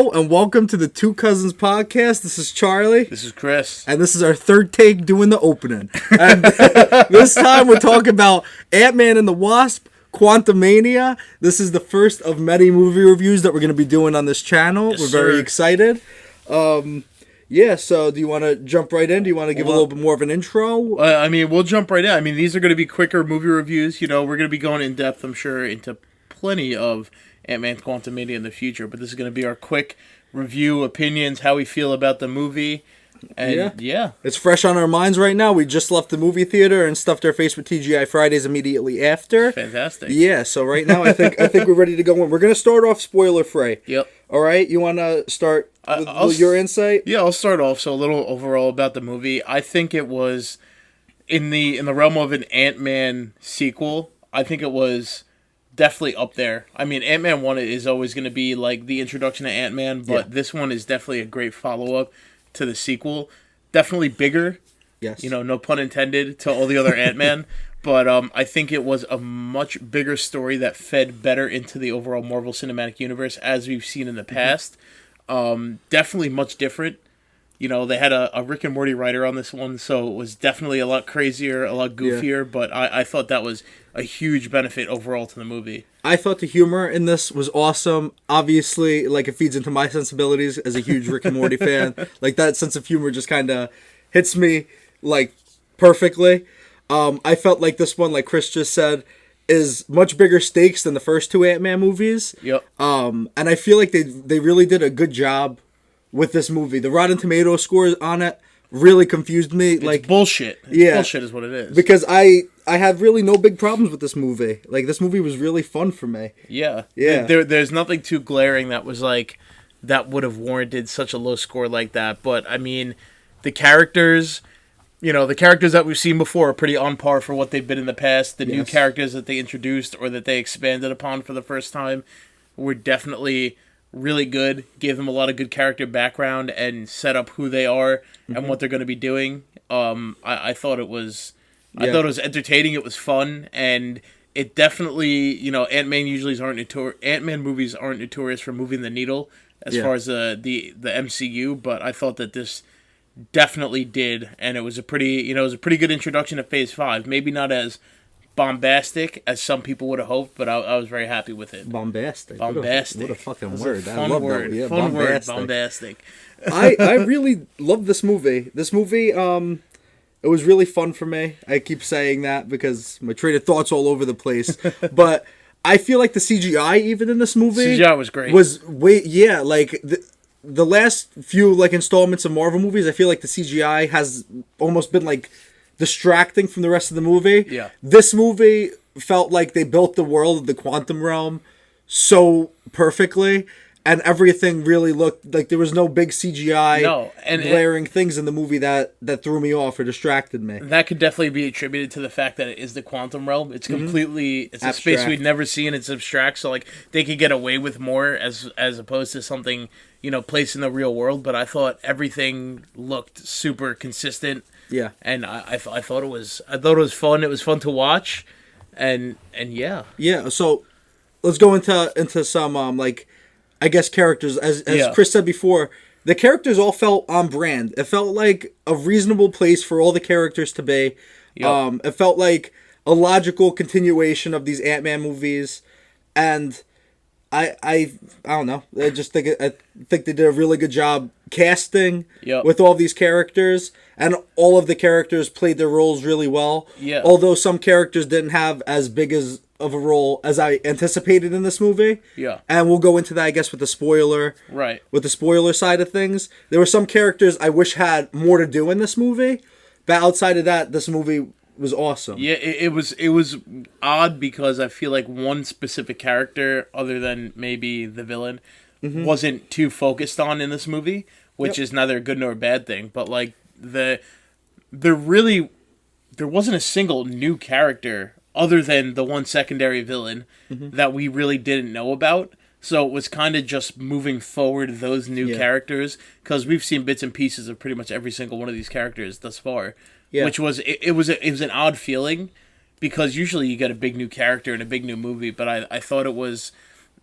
And welcome to the Two Cousins podcast. This is Charlie. This is Chris. And this is our third take doing the opening. And this time we're talking about Ant-Man and the Wasp, Quantumania. This is the first of many movie reviews that we're going to be doing on this channel. Yes, we're very sir. excited. So do you want to jump right in? Do you want to give a little bit more of an intro? We'll jump right in. These are going to be quicker movie reviews. We're going to be going in depth, I'm sure, into plenty of Ant-Man Quantumania in the future. But this is going to be our quick review, opinions, how we feel about the movie. And yeah. It's fresh on our minds right now. We just left the movie theater and stuffed our face with TGI Fridays immediately after. Fantastic. Yeah, so right now I think we're ready to go in. We're going to start off spoiler free. Yep. All right, you want to start with your insight? Yeah, I'll start off. So a little overall about the movie. I think it was in the realm of an Ant-Man sequel. I think it was definitely up there. Ant-Man 1 is always going to be like the introduction to Ant-Man, but this one is definitely a great follow-up to the sequel. Definitely bigger. Yes. No pun intended to all the other Ant-Man. But I think it was a much bigger story that fed better into the overall Marvel Cinematic Universe as we've seen in the past. Definitely much different. They had a Rick and Morty writer on this one, so it was definitely a lot crazier, a lot goofier, but I thought that was a huge benefit overall to the movie. I thought the humor in this was awesome. Obviously, it feeds into my sensibilities as a huge Rick and Morty fan. That sense of humor just kind of hits me, perfectly. I felt like this one, like Chris just said, is much bigger stakes than the first two Ant-Man movies. Yep. And I feel like they really did a good job with this movie. The Rotten Tomatoes scores on it really confused me. It's bullshit. Bullshit is what it is. Because I have really no big problems with this movie. This movie was really fun for me. Yeah. Yeah. There's nothing too glaring that was that would have warranted such a low score like that. But the characters, the characters that we've seen before are pretty on par for what they've been in the past. The new characters that they introduced or that they expanded upon for the first time were definitely really good. Gave them a lot of good character background and set up who they are and what they're going to be doing. I thought it was entertaining. It was fun, and it definitely, Ant-Man movies aren't notorious for moving the needle as far as the MCU, but I thought that this definitely did, and it was a pretty good introduction to Phase 5. Maybe not as bombastic as some people would have hoped, but I was very happy with it. Bombastic. What a fucking word. I love that. Yeah, fun word. Bombastic. I really love this movie. This movie, it was really fun for me. I keep saying that because my train of thoughts all over the place. But I feel like the CGI even in this movie CGI was great. The last few installments of Marvel movies, I feel like the CGI has almost been distracting from the rest of the movie. Yeah. This movie felt like they built the world of the quantum realm so perfectly, and everything really looked like there was no big CGI glaring things in the movie that threw me off or distracted me. That could definitely be attributed to the fact that it is the quantum realm. It's completely it's abstract. A space we've never seen. It's abstract, so they could get away with more as opposed to something placed in the real world. But I thought everything looked super consistent. Yeah, and I thought it was fun. It was fun to watch, and yeah. Yeah. So let's go into some I guess characters. As Chris said before, the characters all felt on brand. It felt like a reasonable place for all the characters to be. Yep. It felt like a logical continuation of these Ant-Man movies, and I don't know. I think they did a really good job casting with all these characters, and all of the characters played their roles really well. Yeah. Although some characters didn't have as big of a role as I anticipated in this movie. Yeah. And we'll go into that, I guess, with the spoiler. Right. With the spoiler side of things. There were some characters I wish had more to do in this movie, but outside of that, this movie was awesome. Yeah, it was odd because I feel like one specific character, other than maybe the villain, wasn't too focused on in this movie, which is neither a good nor a bad thing. But there wasn't a single new character other than the one secondary villain that we really didn't know about. So it was kind of just moving forward those new characters, because we've seen bits and pieces of pretty much every single one of these characters thus far. Yeah. Which was it was an odd feeling, because usually you get a big new character in a big new movie, but I thought it was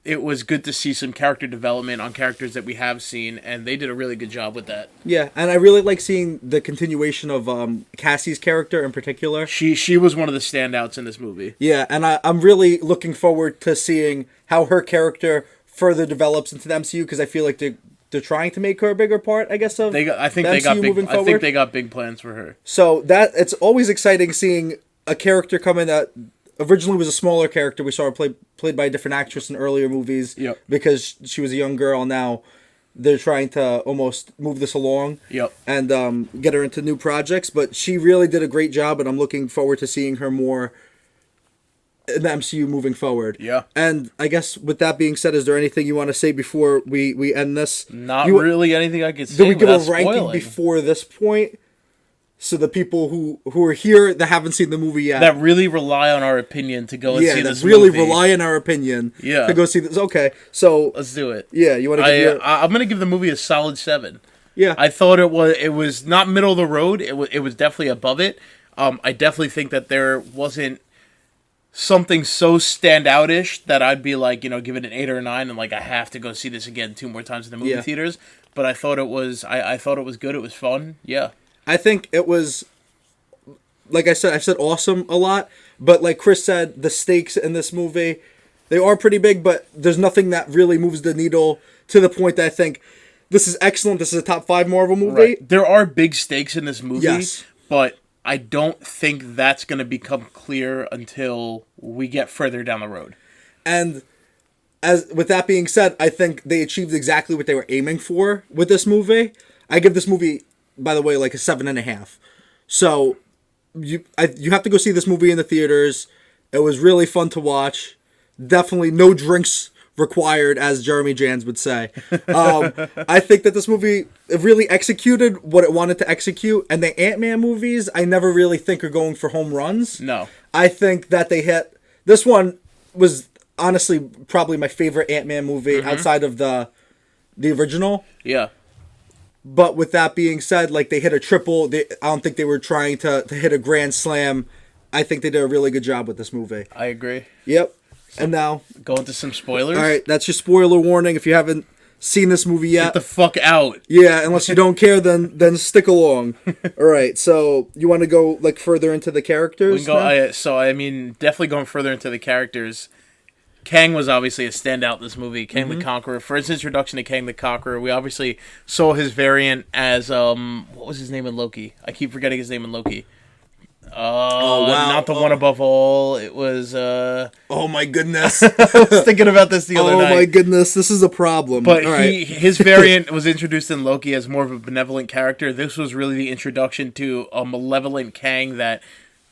it was good to see some character development on characters that we have seen, and they did a really good job with that. Yeah, and I really like seeing the continuation of Cassie's character in particular. She was one of the standouts in this movie. Yeah, and I'm really looking forward to seeing how her character further develops into the MCU, because I feel like they're trying to make her a bigger part, I guess, of I think they got big plans for her. So that it's always exciting seeing a character come in that originally was a smaller character. We saw her played by a different actress in earlier movies. Yep. Because she was a young girl. Now they're trying to almost move this along. Yep. And get her into new projects. But she really did a great job, and I'm looking forward to seeing her more in the MCU moving forward. Yeah. And I guess with that being said, is there anything you want to say before we end this? Not really anything I could say. Did we give a ranking before this point? So the people who are here that haven't seen the movie yet, that really rely on our opinion to go and see this movie. Yeah, that really rely on our opinion to go see this. Okay, so let's do it. Yeah, you want to I'm going to give the movie a solid 7. Yeah. I thought it was not middle of the road. It was definitely above it. I definitely think that there wasn't something so standout-ish that I'd be like, give it an 8 or a 9 and like I have to go see this again 2 more times in the movie theaters. But I thought it was I thought it was good. It was fun. Yeah. I think it was, like I said awesome a lot, but like Chris said, the stakes in this movie, they are pretty big, but there's nothing that really moves the needle to the point that I think this is excellent. This is a top 5 Marvel movie. Right. There are big stakes in this movie, yes, but I don't think that's going to become clear until we get further down the road. And with that being said, I think they achieved exactly what they were aiming for with this movie. I give this movie, by the way, like a 7.5. So you have to go see this movie in the theaters. It was really fun to watch. Definitely no drinks required, as Jeremy Jans would say. I think that this movie, it really executed what it wanted to execute. And the Ant-Man movies, I never really think are going for home runs. No. I think that they hit... This one was honestly probably my favorite Ant-Man movie outside of the original. Yeah. But with that being said, like, they hit a triple. I don't think they were trying to hit a grand slam. I think they did a really good job with this movie. I agree. Yep. And now... Go into some spoilers? All right, that's your spoiler warning. If you haven't seen this movie yet... Get the fuck out. Yeah, unless you don't care, then stick along. All right, so you want to go, like, further into the characters? We can go, definitely going further into the characters... Kang was obviously a standout in this movie. Kang the Conqueror. For his introduction to Kang the Conqueror, we obviously saw his variant as what was his name in Loki? I keep forgetting his name in Loki. Wow. Not the one above all. It was oh my goodness. I was thinking about this the other night. Oh my goodness, this is a problem. But his variant was introduced in Loki as more of a benevolent character. This was really the introduction to a malevolent Kang that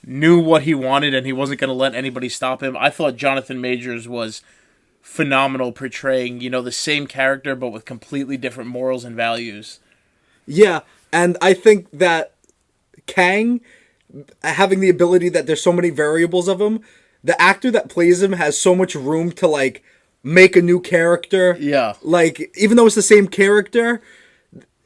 knew what he wanted and he wasn't going to let anybody stop him. I thought Jonathan Majors was phenomenal portraying, the same character but with completely different morals and values. Yeah, and I think that Kang, having the ability that there's so many variables of him, the actor that plays him has so much room to, like, make a new character. Yeah. Like, even though it's the same character...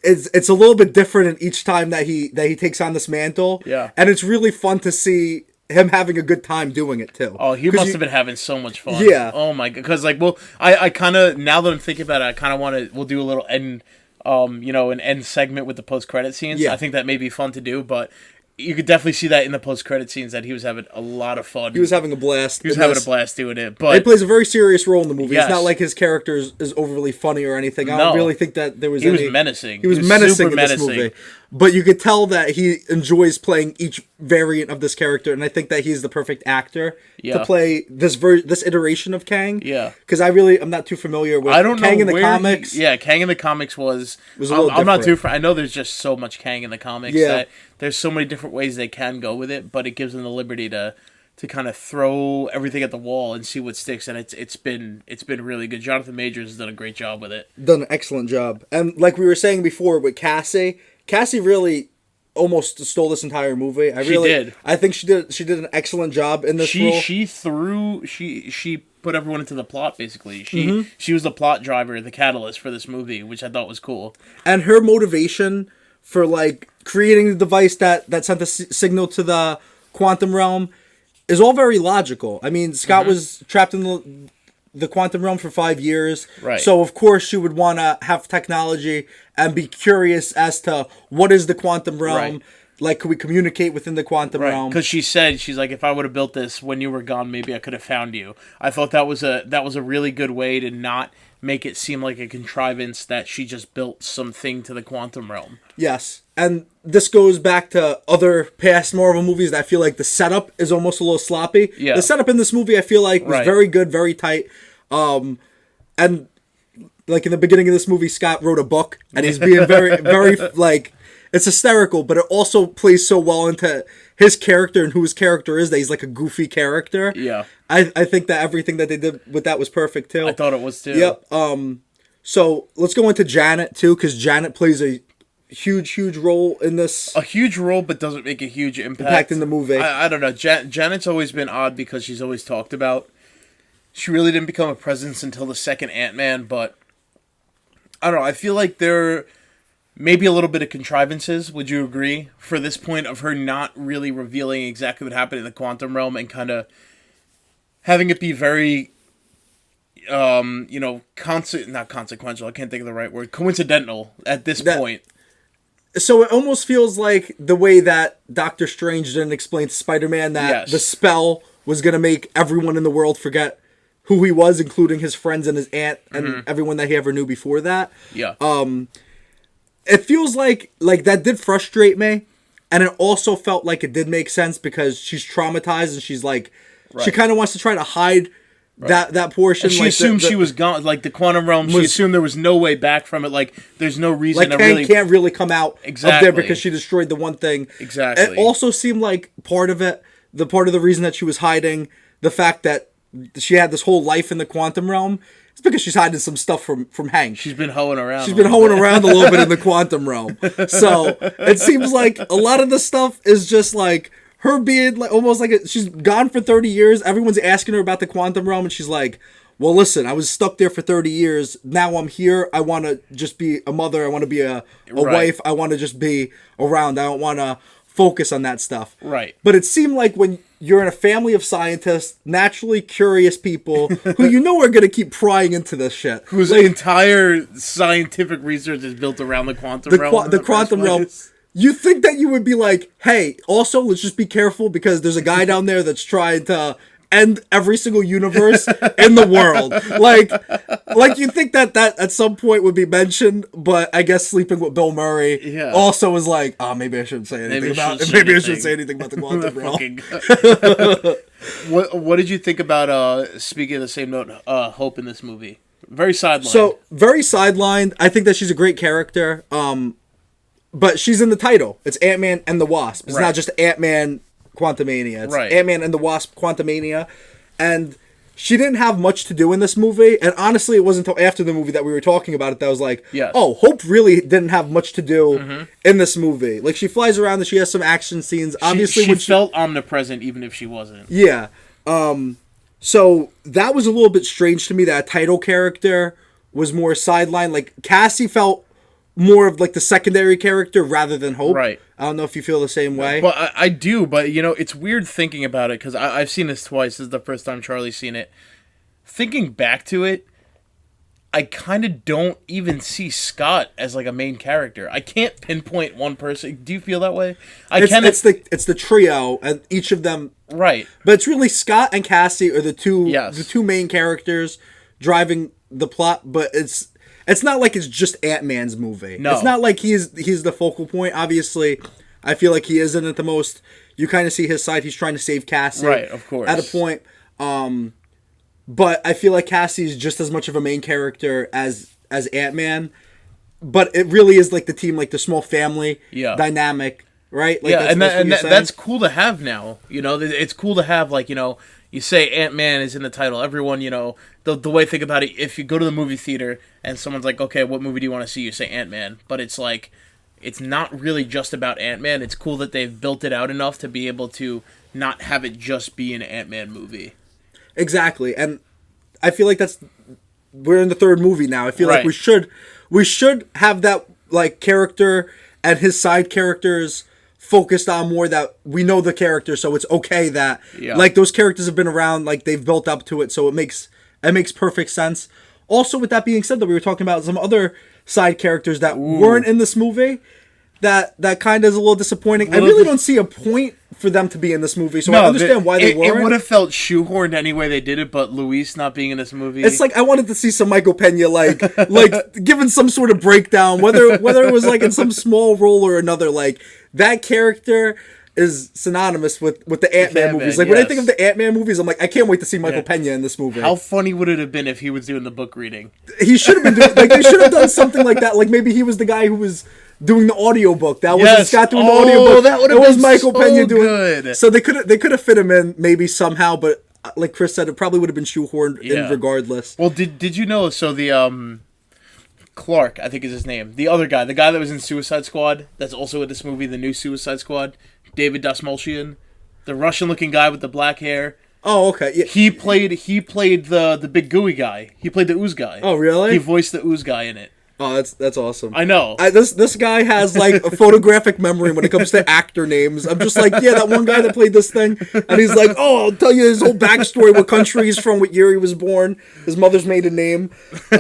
It's a little bit different in each time that he takes on this mantle. Yeah. And it's really fun to see him having a good time doing it, too. Oh, he must have been having so much fun. Yeah. Oh, my God. Because, like, I kind of, now that I'm thinking about it, I kind of want to, we'll do a little end, an end segment with the post-credit scenes. Yeah. I think that may be fun to do, but you could definitely see that in the post-credit scenes that he was having a lot of fun. He was having a blast. He was having a blast doing it. But he plays a very serious role in the movie. Yes. It's not like his character is overly funny or anything. I don't really think that there was He was menacing. He was menacing in menacing. this movie. But you could tell that he enjoys playing each variant of this character, and I think that he's the perfect actor to play this iteration of Kang. Yeah. Because I'm not too familiar with Kang in the comics. Kang in the comics was a little I'm not too... I know there's just so much Kang in the comics that there's so many different ways they can go with it, but it gives them the liberty to kind of throw everything at the wall and see what sticks, and it's been really good. Jonathan Majors has done a great job with it. Done an excellent job. And like we were saying before with Cassie really almost stole this entire movie. She did. I think she did an excellent job in this role. She put everyone into the plot, basically. She was the plot driver, the catalyst for this movie, which I thought was cool. And her motivation for, like, creating the device that sent the signal to the quantum realm is all very logical. I mean, Scott was trapped in the quantum realm for 5 years. Right. So of course she would want to have technology and be curious as to what is the quantum realm. Right. Like, could we communicate within the quantum realm? Because she's like, if I would have built this when you were gone, maybe I could have found you. I thought that was a really good way to not make it seem like a contrivance that she just built something to the quantum realm. Yes. And this goes back to other past Marvel movies that I feel like the setup is almost a little sloppy. Yeah. The setup in this movie I feel like was very good, very tight. And like in the beginning of this movie, Scott wrote a book and he's being very, very like, it's hysterical, but it also plays so well into his character and who his character is that he's like a goofy character. Yeah. I think that everything that they did with that was perfect too. I thought it was too. Yep. So let's go into Janet too, because Janet plays a huge role in this. A huge role, but doesn't make a huge impact in the movie. I don't know. Janet's always been odd because she's always talked about. She really didn't become a presence until the second Ant-Man, but I don't know. I feel like there maybe a little bit of contrivances, would you agree, for this point of her not really revealing exactly what happened in the quantum realm and kind of having it be very, not consequential, I can't think of the right word, coincidental at this point. So it almost feels like the way that Doctor Strange didn't explain to Spider-Man that the spell was going to make everyone in the world forget who he was, including his friends and his aunt and everyone that he ever knew before that. Yeah. It feels like that did frustrate me, and it also felt like it did make sense because she's traumatized and she's like, she kind of wants to try to hide that portion. And she assumed she was gone, like the quantum realm. She assumed there was no way back from it. Like there's no reason like can't really come out of there because she destroyed the one thing. Exactly. It also seemed like part of the reason that she was hiding the fact that she had this whole life in the quantum realm. It's because she's hiding some stuff from Hank. She's been hoeing around. She's been hoeing around a little bit in the quantum realm. So it seems like a lot of the stuff is just like her being like almost like she's gone for 30 years. Everyone's asking her about the quantum realm, and she's like, "Well, listen, I was stuck there for 30 years. Now I'm here. I want to just be a mother. I want to be a wife. I want to just be around. I don't want to focus on that stuff." Right. But it seemed like when you're in a family of scientists, naturally curious people who you know are going to keep prying into this shit. Whose entire scientific research is built around the quantum realm. The quantum realm. You think that you would be like, hey, also, let's just be careful because there's a guy down there that's trying to end every single universe in the world. Like you think that at some point would be mentioned, but I guess Sleeping with Bill Murray also was like, oh, maybe I shouldn't say anything about it. Maybe I shouldn't say anything about the quantum realm. What did you think about, speaking of the same note, Hope in this movie? Very sidelined. So, very sidelined. I think that she's a great character. But she's in the title. It's Ant-Man and the Wasp. It's not just Ant-Man Quantumania. It's Ant-Man and the Wasp Quantumania. And she didn't have much to do in this movie. And honestly, it wasn't until after the movie that we were talking about it that I was like, oh, Hope really didn't have much to do in this movie. Like, she flies around and she has some action scenes. Obviously, she felt omnipresent even if she wasn't. Yeah. So that was a little bit strange to me that a title character was more sidelined. Like, Cassie felt more of like the secondary character rather than Hope. Right. I don't know if you feel the same way. Well, I do, but it's weird thinking about it because I've seen this twice. This is the first time Charlie's seen it. Thinking back to it, I kind of don't even see Scott as like a main character. I can't pinpoint one person. Do you feel that way? It's the trio and each of them. Right. But it's really Scott and Cassie are the two main characters driving the plot, but it's not like it's just Ant-Man's movie. No. It's not like he's the focal point. Obviously, I feel like he isn't at the most. You kind of see his side. He's trying to save Cassie. Right, of course. At a point. But I feel like Cassie's just as much of a main character as Ant-Man. But it really is like the team, like the small family dynamic, right? Like that's cool to have now. It's cool to have, like, you say Ant-Man is in the title. Everyone, the way I think about it, if you go to the movie theater and someone's like, okay, what movie do you want to see? You say Ant-Man. But it's like, it's not really just about Ant-Man. It's cool that they've built it out enough to be able to not have it just be an Ant-Man movie. Exactly. And I feel like we're in the third movie now. I feel like we should have that, like, character and his side characters focused on more, that we know the character, so it's okay that like those characters have been around, like they've built up to it, so it makes It makes perfect sense. Also, with that being said, though, we were talking about some other side characters that weren't in this movie. That kind of is a little disappointing. I really don't see a point for them to be in this movie, so I understand why they weren't. It would have felt shoehorned any way they did it, but Luis not being in this movie. It's like I wanted to see some Michael Pena, like given some sort of breakdown, whether it was like in some small role or another. Like that character is synonymous with the Ant-Man movies. Like when I think of the Ant-Man movies, I'm like, I can't wait to see Michael Pena in this movie. How funny would it have been if he was doing the book reading? He should have been doing they should have done something like that. Like maybe he was the guy who was doing the audiobook. That wasn't Scott doing the audiobook. That would have been Michael Pena doing good. So they could have fit him in maybe somehow, but like Chris said, it probably would have been shoehorned in regardless. Well, did you know? So the Clark, I think is his name. The other guy, the guy that was in Suicide Squad, that's also in this movie, the new Suicide Squad. David Dastmalchian, the Russian-looking guy with the black hair. Oh, okay. Yeah. He played the big gooey guy. He played the ooze guy. Oh, really? He voiced the ooze guy in it. Oh, that's awesome. I know. This guy has like a photographic memory when it comes to actor names. I'm just like, yeah, that one guy that played this thing, and he's like, oh, I'll tell you his whole backstory, what country he's from, what year he was born, his mother's maiden name. I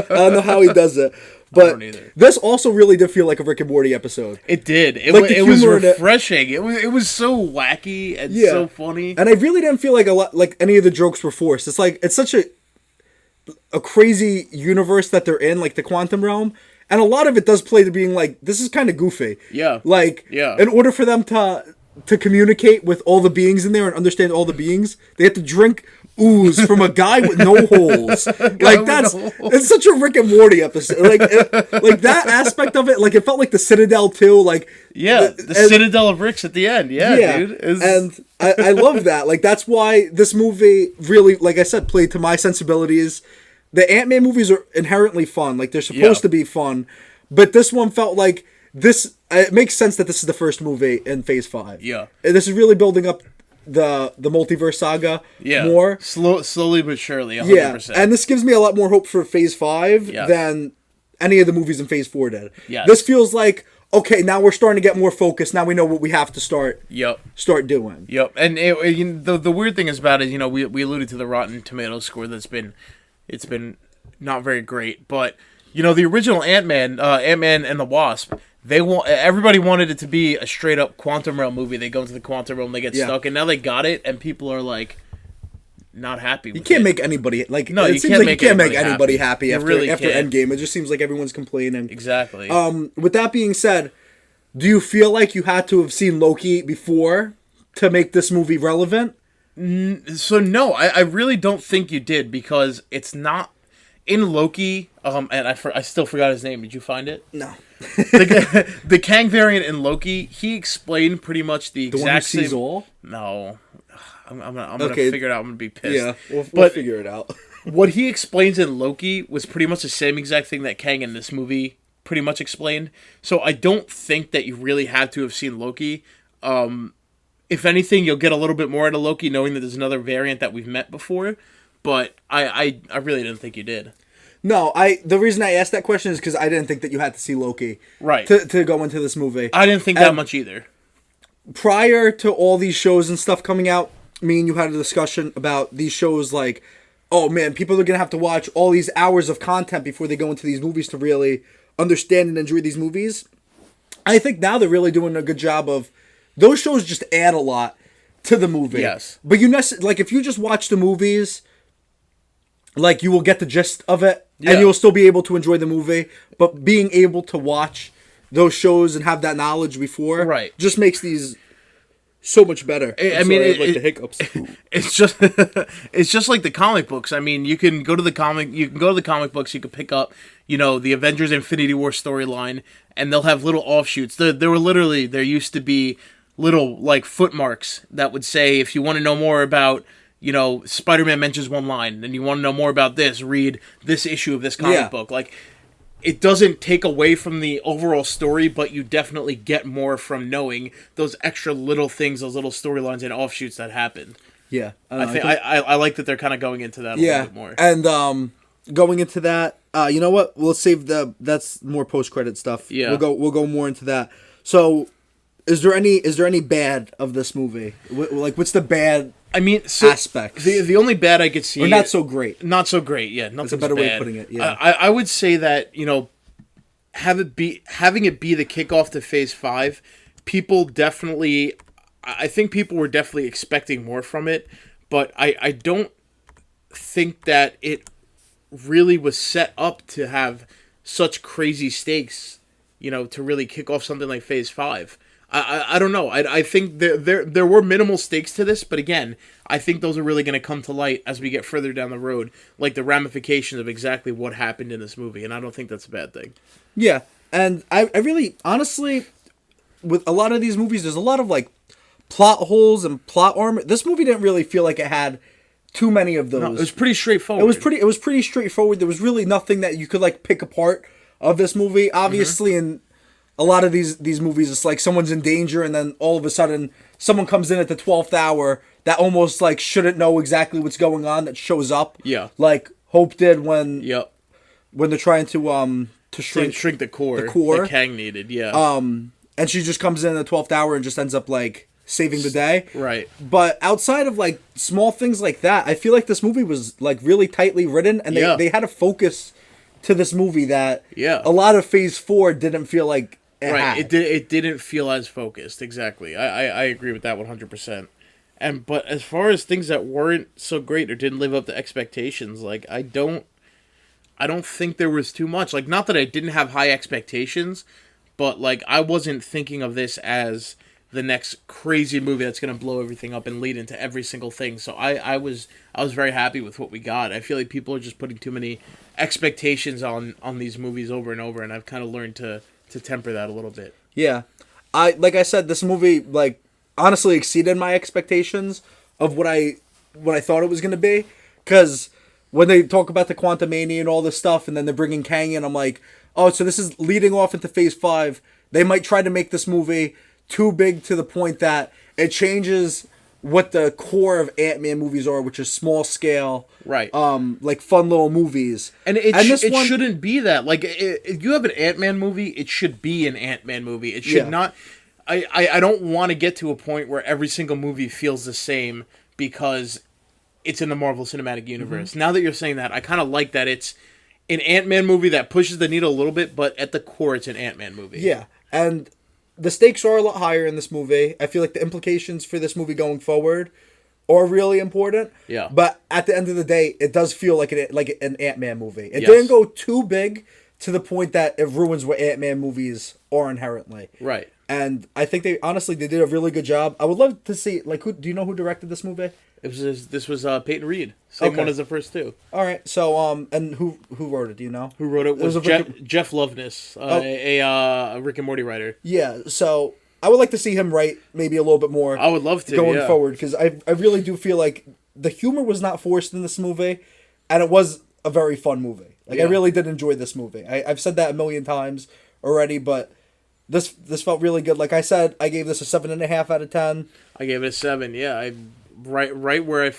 don't know how he does it. But this also really did feel like a Rick and Morty episode. It did. It was refreshing. It was so wacky and so funny. And I really didn't feel like any of the jokes were forced. It's like it's such a crazy universe that they're in, like the quantum realm, and a lot of it does play to being like this is kind of goofy. Yeah. In order for them to communicate with all the beings in there and understand all the beings, they have to drink ooze from a guy with no holes. Like it's such a Rick and Morty episode. Like that aspect of it, like it felt like the Citadel too. Like the Citadel of Ricks at the end. Yeah, dude. And I love that. Like that's why this movie really, like I said, played to my sensibilities. The Ant-Man movies are inherently fun. Like they're supposed to be fun, but this one felt like this. It makes sense that this is the first movie in Phase 5. Yeah, and this is really building up the multiverse saga more slowly but surely. 100%. And this gives me a lot more hope for Phase 5 than any of the movies in Phase 4 did. Yes. This feels like, okay, now we're starting to get more focused. Now we know what we have to start doing. Yep. And the weird thing is about it, we alluded to the Rotten Tomatoes score that's been not very great, but the original Ant-Man and the Wasp, everybody wanted it to be a straight up quantum realm movie. They go into the quantum realm, they get stuck, and now they got it, and people are like not happy with it. You can't make anybody like no, it you seems can't like you can't make anybody happy after really Endgame. It just seems like everyone's complaining. Exactly. With that being said, do you feel like you had to have seen Loki before to make this movie relevant? So no, I really don't think you did, because it's not in Loki. And I still forgot his name. Did you find it? No. the Kang variant in Loki, he explained pretty much the exact one who same. Sees all? No, I'm gonna figure it out. I'm gonna be pissed. Yeah, we'll figure it out. What he explains in Loki was pretty much the same exact thing that Kang in this movie pretty much explained. So I don't think that you really had to have seen Loki. If anything, you'll get a little bit more out of Loki, knowing that there's another variant that we've met before. But I really didn't think you did. No, the reason I asked that question is because I didn't think that you had to see Loki to go into this movie. I didn't think that much either. Prior to all these shows and stuff coming out, me and you had a discussion about these shows like, oh man, people are going to have to watch all these hours of content before they go into these movies to really understand and enjoy these movies. I think now they're really doing a good job of, those shows just add a lot to the movie. Yes. But like if you just watch the movies, like you will get the gist of it. Yeah. And you'll still be able to enjoy the movie, but being able to watch those shows and have that knowledge before just makes these so much better. I mean, like the hiccups. It's just like the comic books. I mean, you can go to the comic books, you can pick up, the Avengers Infinity War storyline, and they'll have little offshoots. There used to be little like footmarks that would say, if you want to know more about, Spider-Man mentions one line, and you want to know more about this, read this issue of this comic book. Like, it doesn't take away from the overall story, but you definitely get more from knowing those extra little things, those little storylines and offshoots that happened. Yeah. I like that they're kind of going into that a little bit more. And going into that, you know what? We'll save that's more post-credit stuff. Yeah. We'll go more into that. So, is there any bad of this movie? Like, what's the bad I mean, aspects. The only bad I could see, or not so great. Not so great. Yeah, nothing's That's a better bad. way of putting it. Yeah, I would say that having it be the kickoff to Phase 5, people definitely. I think people were definitely expecting more from it, but I don't think that it really was set up to have such crazy stakes, to really kick off something like Phase 5. I don't know. I think there were minimal stakes to this, but again, I think those are really going to come to light as we get further down the road, like the ramifications of exactly what happened in this movie, and I don't think that's a bad thing. Yeah, and I really, honestly, with a lot of these movies, there's a lot of, like, plot holes and plot armor. This movie didn't really feel like it had too many of those. No, it was pretty straightforward. It was pretty straightforward. There was really nothing that you could, like, pick apart of this movie. Obviously, in a lot of these movies, it's like someone's in danger, and then all of a sudden, someone comes in at the 12th hour that almost, like, shouldn't know exactly what's going on, that shows up. Yeah. Like Hope did when they're trying to shrink the core that Kang needed. Yeah. And she just comes in at the 12th hour and just ends up, like, saving the day. Right. But outside of, like, small things like that, I feel like this movie was, like, really tightly written, and they had a focus to this movie that a lot of Phase 4 didn't feel like it had. It didn't feel as focused. Exactly. I agree with that 100%. But as far as things that weren't so great or didn't live up to expectations, like, I don't think there was too much. Like, not that I didn't have high expectations, but, like, I wasn't thinking of this as the next crazy movie that's going to blow everything up and lead into every single thing. So I was very happy with what we got. I feel like people are just putting too many expectations on these movies over and over, and I've kind of learned to temper that a little bit. Yeah. Like I said, this movie, like, honestly exceeded my expectations of what I thought it was going to be, because when they talk about the Quantumania and all this stuff, and then they're bringing Kang in, I'm like, oh, so this is leading off into Phase 5. They might try to make this movie too big to the point that it changes what the core of Ant-Man movies are, which is small scale, right? Like fun little movies. And it shouldn't be that. Like, if you have an Ant-Man movie, it should be an Ant-Man movie. It should not. I don't want to get to a point where every single movie feels the same because it's in the Marvel Cinematic Universe. Now that you're saying that, I kind of like that it's an Ant-Man movie that pushes the needle a little bit, but at the core, it's an Ant-Man movie. Yeah, and the stakes are a lot higher in this movie. I feel like the implications for this movie going forward are really important. Yeah. But at the end of the day, it does feel like an Ant-Man movie. It didn't go too big to the point that it ruins what Ant-Man movies are inherently. Right. And I think they did a really good job. I would love to see, like, do you know who directed this movie? This was Peyton Reed. Same one as the first two. All right. So and who wrote it? Do you know? Who wrote it was Jeff Loveness, a Rick and Morty writer. Yeah. So I would like to see him write maybe a little bit more. I would love to going forward, because I really do feel like the humor was not forced in this movie, and it was a very fun movie. Like I really did enjoy this movie. I've said that a million times already, but this felt really good. Like I said, I gave this a 7.5 out of 10. I gave it a 7. Yeah, right where I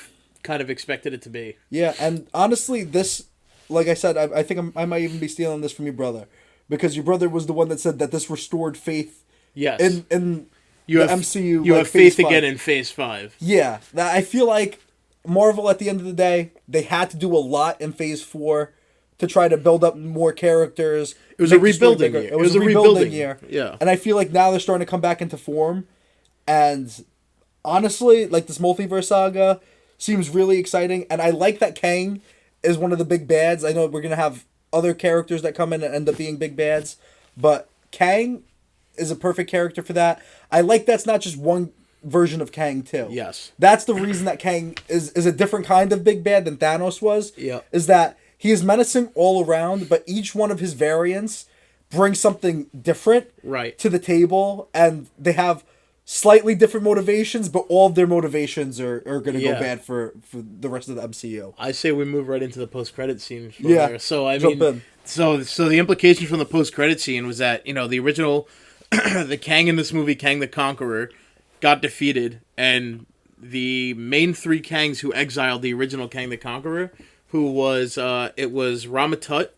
kind of expected it to be. Yeah, and honestly, this, like I said, I think I might even be stealing this from your brother, because your brother was the one that said that this restored faith. Yes. In the MCU. You have faith again in Phase 5. Yeah, I feel like Marvel, at the end of the day, they had to do a lot in Phase 4 to try to build up more characters. It was a rebuilding year. It was a rebuilding year. Yeah. And I feel like now they're starting to come back into form. And honestly, like, this multiverse saga seems really exciting. And I like that Kang is one of the big bads. I know we're going to have other characters that come in and end up being big bads. But Kang is a perfect character for that. I like that's not just one version of Kang too. Yes. That's the reason that Kang is a different kind of big bad than Thanos was. Yeah. Is that he is menacing all around, but each one of his variants brings something different to the table, and they have slightly different motivations, but all of their motivations are going to go bad for the rest of the MCU. I say we move right into the post-credit scene from there. So I mean, so the implication from the post-credit scene was that, the original the Kang in this movie, Kang the Conqueror, got defeated, and the main three Kangs who exiled the original Kang the Conqueror, who was it was Ramatut,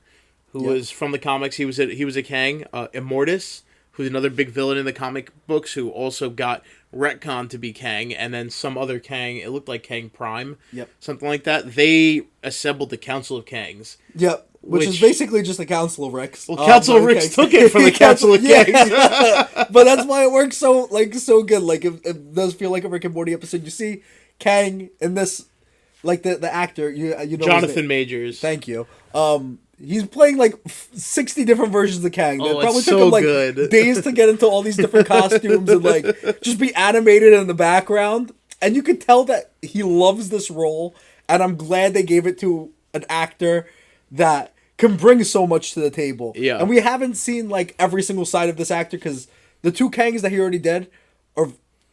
who was from the comics. He was a Kang, Immortus, who's another big villain in the comic books, who also got retconned to be Kang, and then some other Kang, it looked like Kang Prime, something like that. They assembled the Council of Kangs. Yep. Which is basically just the Council of Ricks. Well, Council of Ricks took it from the Council of Kangs. But that's why it works so good. Like, it does feel like a Rick and Morty episode. You see Kang in this, like, the actor, you know, Jonathan Majors. Thank you. He's playing like 60 different versions of Kang. It probably it's took so him like good. days to get into all these different costumes and like just be animated in the background. And you could tell that he loves this role. And I'm glad they gave it to an actor that can bring so much to the table. Yeah. And we haven't seen like every single side of this actor because the two Kangs that he already did are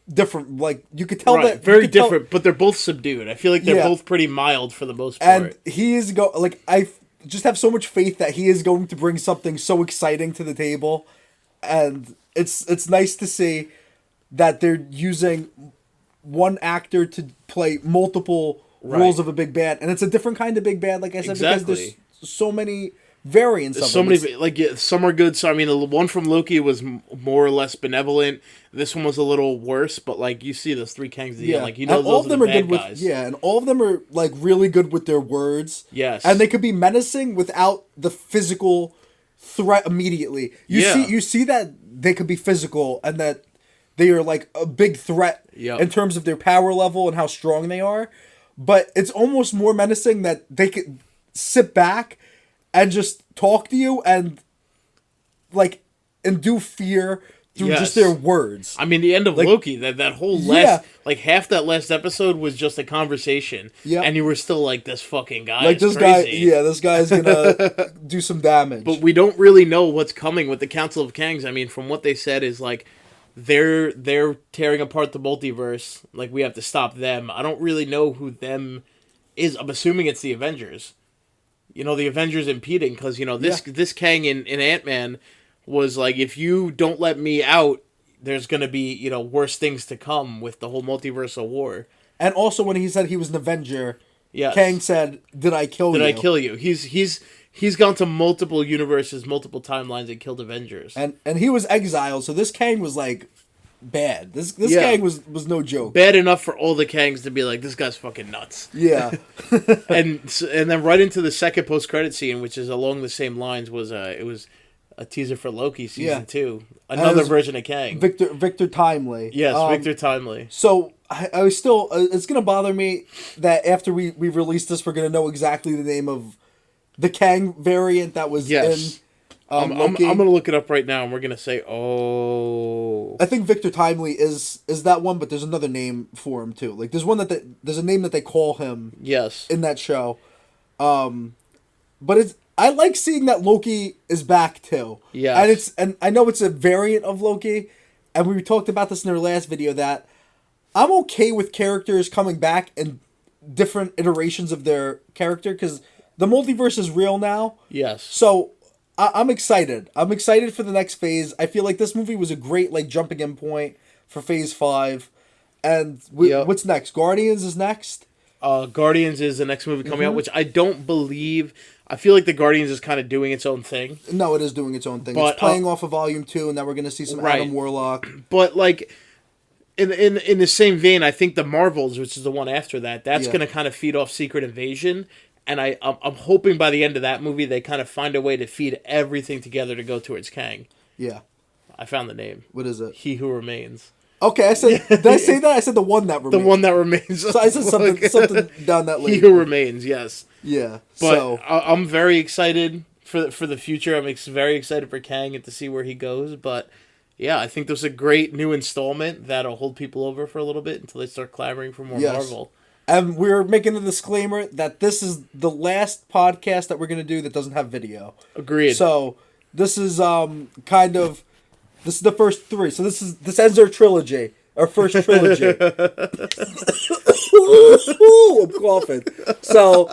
different. Like, you could tell that very different, but they're both subdued. I feel like they're both pretty mild for the most part. And he is I just have so much faith that he is going to bring something so exciting to the table, and it's nice to see that they're using one actor to play multiple roles of a big bad, and it's a different kind of big bad, like I said, because there's so many variants of them. Some are good. So I mean, the one from Loki was more or less benevolent. This one was a little worse, but like you see those three Kangs, like you know, and all of them are good guys. and all of them are like really good with their words. Yes, and they could be menacing without the physical threat immediately. You see that they could be physical and that they are like a big threat in terms of their power level and how strong they are. But it's almost more menacing that they could sit back and just talk to you and like endue fear through just their words. I mean, the end of Loki, that whole last, like half that last episode was just a conversation. Yeah. And you were still like, this fucking guy is crazy. This guy's gonna do some damage. But we don't really know what's coming with the Council of Kangs. I mean, from what they said is like, they're tearing apart the multiverse. Like, we have to stop them. I don't really know who them is. I'm assuming it's the Avengers. You know, the Avengers impeding, because, you know, this Kang in Ant-Man was like, if you don't let me out, there's going to be, you know, worse things to come with the whole multiversal war. And also when he said he was an Avenger, Kang said, did I kill you? Did I kill you? He's gone to multiple universes, multiple timelines, and killed Avengers. And he was exiled, so this Kang was like bad. This Kang was no joke. Bad enough for all the Kangs to be like, this guy's fucking nuts. Yeah. and then right into the second post-credit scene, which is along the same lines, was it was a teaser for Loki season 2. Another version of Kang. Victor Timely. Yes, Victor Timely. So I was still it's gonna bother me that after we release this, we're gonna know exactly the name of the Kang variant that was in Loki. I'm gonna look it up right now, and we're gonna say, I think Victor Timely is that one, but there's another name for him too. Like there's one there's a name that they call him. Yes. In that show, but I like seeing that Loki is back too. Yeah. And I know it's a variant of Loki, and we talked about this in our last video that I'm okay with characters coming back in different iterations of their character because the multiverse is real now. Yes. So I'm excited. I'm excited for the next phase. I feel like this movie was a great like jumping in point for Phase 5. And what's next? Guardians is next? Guardians is the next movie coming out, which I don't believe. I feel like the Guardians is kind of doing its own thing. No, it is doing its own thing. But, it's playing off of Volume 2, and now we're going to see some Adam Warlock. But, like, in the same vein, I think the Marvels, which is the one after that, that's going to kind of feed off Secret Invasion. And I'm hoping by the end of that movie, they kind of find a way to feed everything together to go towards Kang. Yeah. I found the name. What is it? He Who Remains. Okay, I said. Did I say that? I said the one that remains. The one that remains. So I said something down that lane. He Who Remains. Yes. Yeah. But I'm very excited for the future. I'm very excited for Kang and to see where he goes. But yeah, I think there's a great new installment that'll hold people over for a little bit until they start clamoring for more Marvel. And we're making a disclaimer that this is the last podcast that we're going to do that doesn't have video. Agreed. So this is this is the first 3. So this ends our trilogy. Our first trilogy. Ooh, I'm coughing. So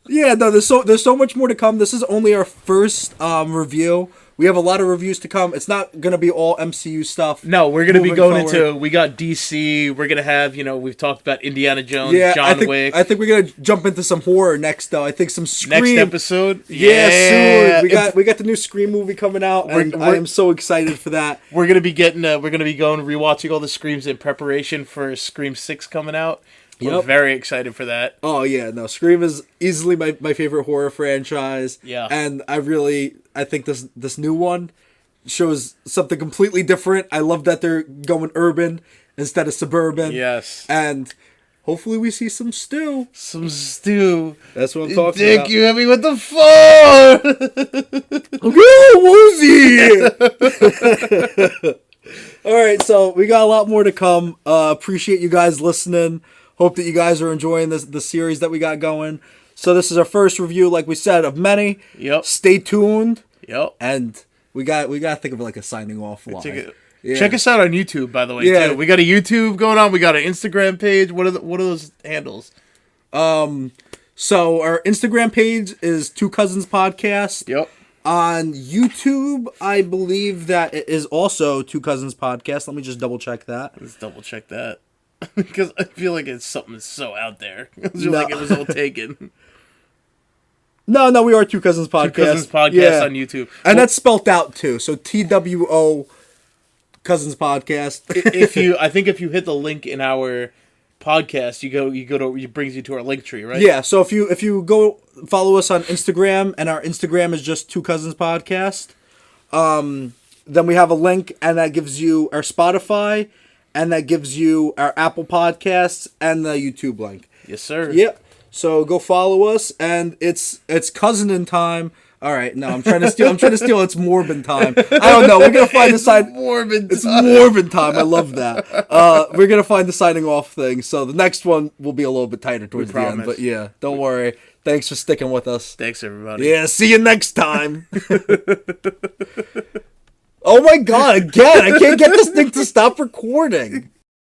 yeah, no, there's so much more to come. This is only our first review. We have a lot of reviews to come. It's not going to be all MCU stuff. No, we're going to be going into, we got DC, we're going to have, we've talked about Indiana Jones, John Wick. I think we're going to jump into some horror next, though. I think some Scream. Next episode? Yeah, soon. We got the new Scream movie coming out, and I am so excited for that. We're going to be going rewatching all the Screams in preparation for Scream 6 coming out. We're very excited for that. Oh, yeah. No, Scream is easily my favorite horror franchise. Yeah. And I think this new one shows something completely different. I love that they're going urban instead of suburban. Yes. And hopefully we see some stew. Some stew. That's what I'm talking Dick, about. you hit me with the phone! Woozy! All right, so we got a lot more to come. Appreciate you guys listening. Hope that you guys are enjoying the series that we got going. So this is our first review, like we said, of many. Yep. Stay tuned. Yep. And we got to think of like a signing off line. Check us out on YouTube, by the way. Too. We got a YouTube going on. We got an Instagram page. What are those handles? So our Instagram page is Two Cousins Podcast. Yep. On YouTube, I believe that it is also Two Cousins Podcast. Let me just double check that. Let's double check that. Because I feel like it's something that's so out there. I feel like it was all taken. No, we are Two Cousins Podcast. Two Cousins Podcast on YouTube. And that's spelt out too. So TWO Cousins Podcast. I think if you hit the link in our podcast, it brings you to our Linktree, right? Yeah, so if you go follow us on Instagram, and our Instagram is just Two Cousins Podcast, then we have a link, and that gives you our Spotify, and that gives you our Apple Podcasts and the YouTube link. Yes, sir. Yep. So go follow us, and it's cousin time. All right, no, I'm trying to steal. It's Morbin time. I don't know. We're gonna find the sign. It's Morbin time. I love that. We're gonna find the signing off thing. So the next one will be a little bit tighter towards the end. But yeah, don't worry. Thanks for sticking with us. Thanks, everybody. Yeah, see you next time. Oh my god! Again, I can't get this thing to stop recording.